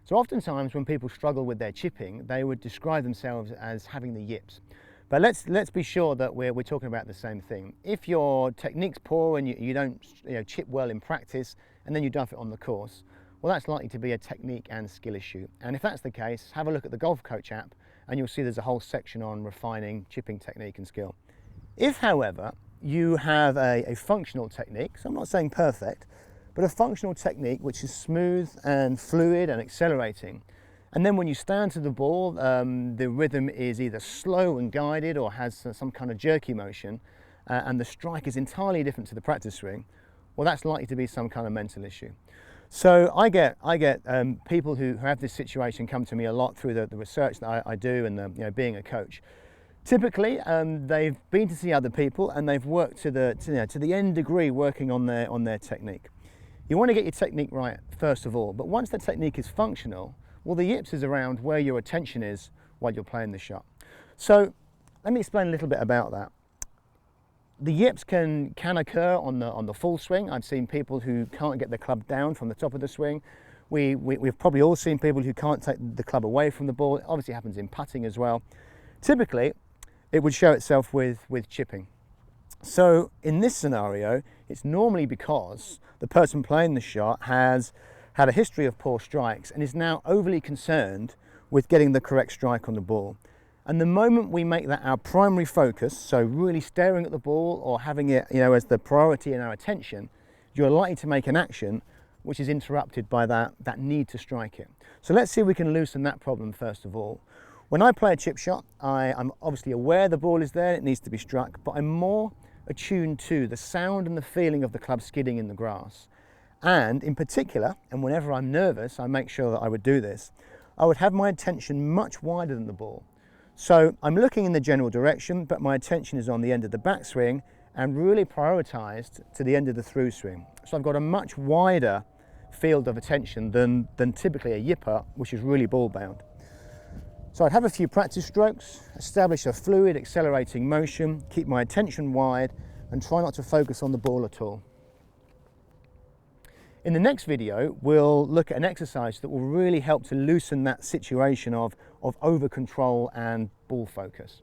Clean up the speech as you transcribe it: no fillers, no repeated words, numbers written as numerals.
So oftentimes when people struggle with their chipping, they would describe themselves as having the yips. But let's be sure that we're talking about the same thing. If your technique's poor and you don't chip well in practice, and then you duff it on the course, well, that's likely to be a technique and skill issue. And if that's the case, have a look at the Golf Coach app and you'll see there's a whole section on refining chipping technique and skill. If, however, you have a functional technique, so I'm not saying perfect, but a functional technique which is smooth and fluid and accelerating, and then when you stand to the ball, the rhythm is either slow and guided or has some kind of jerky motion, and the strike is entirely different to the practice swing, well, that's likely to be some kind of mental issue. So I get people who have this situation come to me a lot through the research that I do and being a coach. Typically, they've been to see other people and they've worked to the end degree working on their technique. You want to get your technique right first of all, but once the technique is functional, well, the yips is around where your attention is while you're playing the shot. So let me explain a little bit about that. The yips can occur on the full swing. I've seen people who can't get the club down from the top of the swing. We've probably all seen people who can't take the club away from the ball. It obviously happens in putting as well. Typically, it would show itself with chipping. So in this scenario, it's normally because the person playing the shot has had a history of poor strikes and is now overly concerned with getting the correct strike on the ball. And the moment we make that our primary focus, so really staring at the ball or having it as the priority in our attention, you're likely to make an action which is interrupted by that need to strike it. So let's see if we can loosen that problem first of all. When I play a chip shot, I'm obviously aware the ball is there, it needs to be struck, but I'm more attuned to the sound and the feeling of the club skidding in the grass. And in particular, and whenever I'm nervous, I make sure that I would do this, I would have my attention much wider than the ball. So I'm looking in the general direction, but my attention is on the end of the backswing and really prioritized to the end of the through swing. So I've got a much wider field of attention than typically a yipper, which is really ball bound. So I'd have a few practice strokes, establish a fluid accelerating motion, keep my attention wide and try not to focus on the ball at all. In the next video, we'll look at an exercise that will really help to loosen that situation of over control and ball focus.